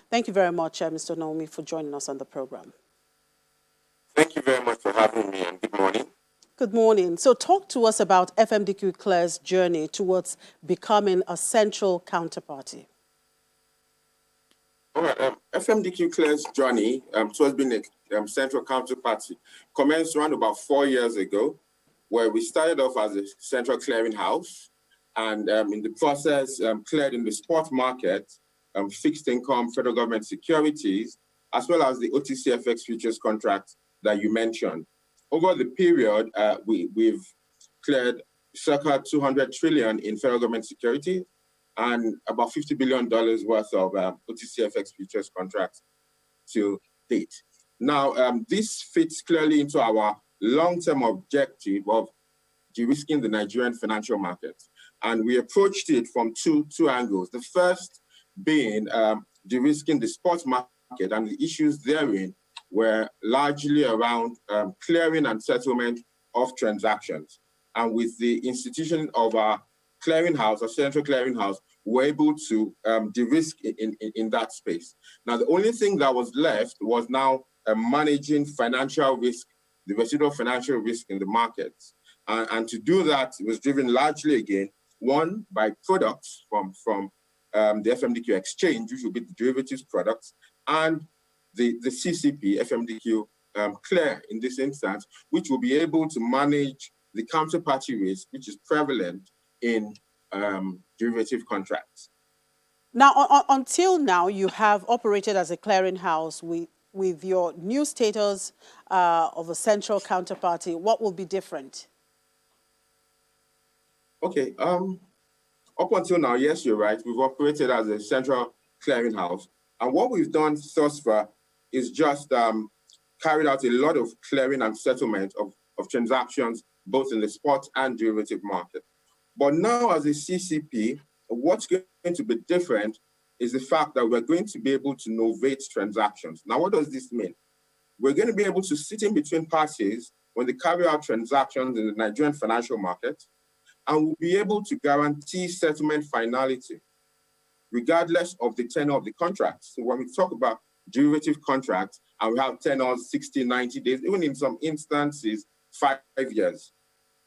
Thank you very much, Mr. Naomi, for joining us on the program. Thank you very much for having me, and good morning. Good morning. So talk to us about FMDQ Clear's journey towards becoming a central counterparty. All right, FMDQ Clear's journey towards being a central counterparty commenced around about 4 years ago, where we started off as a central clearinghouse, and in the process cleared in the spot market, fixed income, federal government securities, as well as the OTCFX futures contracts that you mentioned. Over the period, we've cleared circa 200 trillion in federal government securities and about $50 billion worth of OTCFX futures contracts to date. Now, this fits clearly into our long-term objective of de-risking the Nigerian financial market. And we approached it from two angles. The first being de-risking the spot market, and the issues therein were largely around clearing and settlement of transactions. And with the institution of our clearinghouse, a central clearinghouse, we're able to de-risk in that space. Now, the only thing that was left was now managing financial risk, the residual financial risk in the markets. And to do that, it was driven largely, again, one, by products from the FMDQ exchange, which will be the derivatives products, and the CCP, FMDQ Clear in this instance, which will be able to manage the counterparty risk, which is prevalent in derivative contracts. Now, until now, you have operated as a clearinghouse with your new status of a central counterparty. What will be different? Okay. Up until now, yes, you're right. We've operated as a central clearinghouse. And what we've done thus far is just carried out a lot of clearing and settlement of transactions, both in the spot and derivative market. But now, as a CCP, what's going to be different is the fact that we're going to be able to novate transactions. Now, what does this mean? We're going to be able to sit in between parties when they carry out transactions in the Nigerian financial market, and we'll be able to guarantee settlement finality, regardless of the tenure of the contract. So when we talk about derivative contracts, and we have tenures 60, 90 days, even in some instances, 5 years,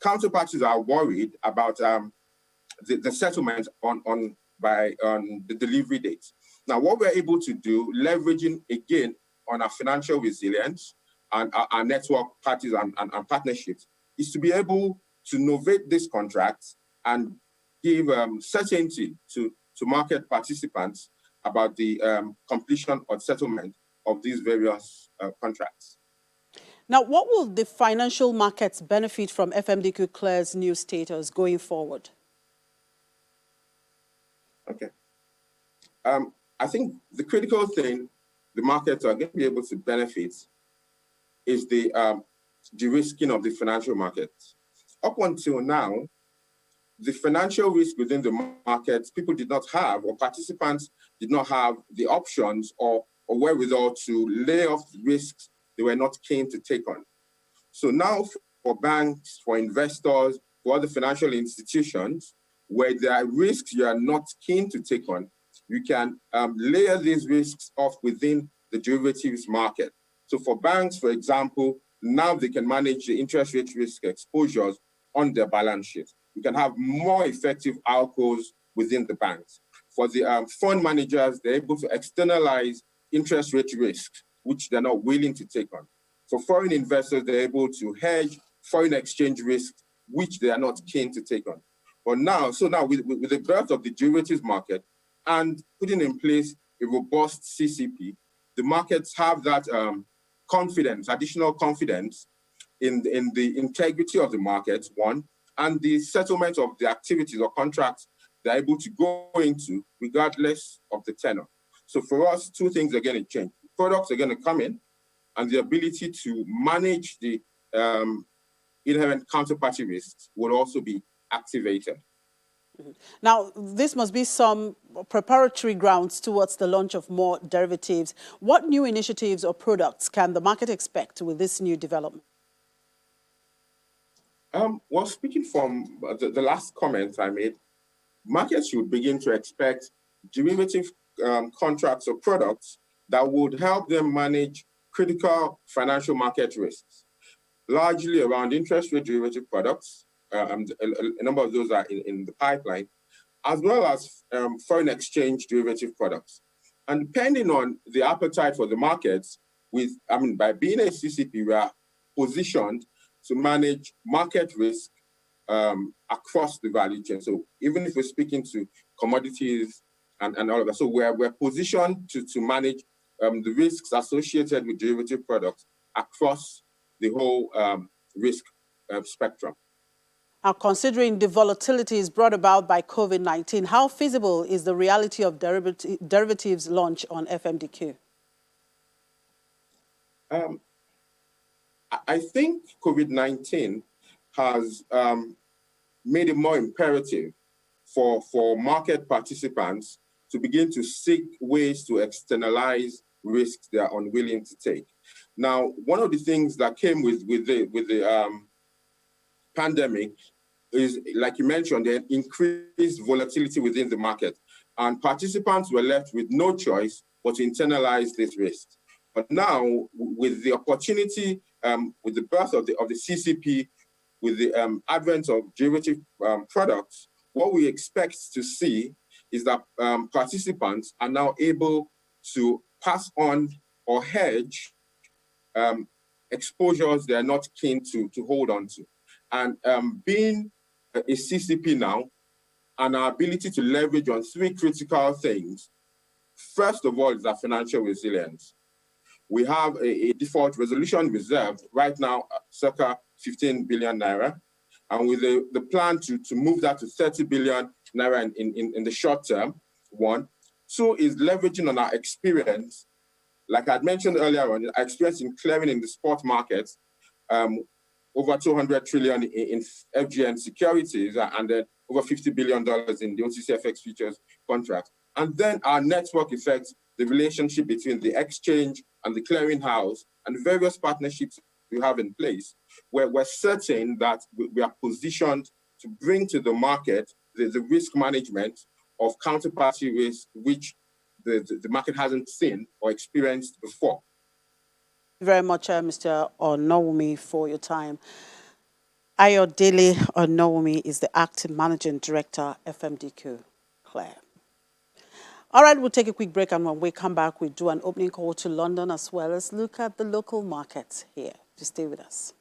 counterparties are worried about the settlement on the delivery date. Now, what we're able to do, leveraging again on our financial resilience and our network parties and partnerships, is to be able to novate these contracts and give certainty to market participants about the completion or settlement of these various contracts. Now, what will the financial markets benefit from FMDQ Clear's new status going forward? Okay. I think the critical thing the markets are going to be able to benefit is the de-risking of the financial markets. Up until now, the financial risk within the markets, people did not have, or participants did not have the options or wherewithal to lay off risks they were not keen to take on. So now for banks, for investors, for other financial institutions, where there are risks you are not keen to take on, you can layer these risks off within the derivatives market. So for banks, for example, now they can manage the interest rate risk exposures on their balance sheet. You can have more effective alcos within the banks. For the fund managers, they're able to externalize interest rate risk, which they're not willing to take on. For foreign investors, they're able to hedge foreign exchange risk, which they are not keen to take on. But now, with the birth of the derivatives market and putting in place a robust CCP, the markets have that confidence, additional confidence in the integrity of the market, one, and the settlement of the activities or contracts they're able to go into regardless of the tenor. So for us, two things are going to change. Products are going to come in, and the ability to manage the inherent counterparty risks will also be activated. Now, this must be some preparatory grounds towards the launch of more derivatives. What new initiatives or products can the market expect with this new development? Well, speaking from the last comment I made, markets should begin to expect derivative contracts or products that would help them manage critical financial market risks, largely around interest rate derivative products. A number of those are in the pipeline, as well as foreign exchange derivative products. And depending on the appetite for the markets, by being a CCP, we are positioned to manage market risk across the value chain. So even if we're speaking to commodities and all of that, so we're positioned to manage the risks associated with derivative products across the whole risk spectrum. Now, considering the volatilities brought about by COVID-19, how feasible is the reality of derivatives launch on FMDQ? I think COVID-19 has made it more imperative for market participants to begin to seek ways to externalize risks they are unwilling to take. Now, one of the things that came with the pandemic is, like you mentioned, the increased volatility within the market, and participants were left with no choice but to internalize this risk. But now, with the opportunity, with the birth of the CCP, with the advent of derivative products, what we expect to see is that participants are now able to pass on or hedge exposures they are not keen to hold on to. And being a CCP now, and our ability to leverage on three critical things. First of all is our financial resilience. We have a default resolution reserve right now, circa 15 billion naira. And with the plan to move that to 30 billion naira in the short term, one. Two is leveraging on our experience. Like I had mentioned earlier on, our experience in clearing in the spot markets, over 200 trillion in FGN securities, and then over $50 billion in the OTCFX futures contracts. And then our network effects, the relationship between the exchange and the clearinghouse and the various partnerships we have in place, where we're certain that we are positioned to bring to the market the risk management of counterparty risk, which the market hasn't seen or experienced before. Thank you very much, Mr. Onowumi, for your time. Ayodele Onowumi is the Acting Managing Director, FMDQ. Claire. All right, we'll take a quick break, and when we come back, we'll do an opening call to London as well as look at the local markets here. Just stay with us.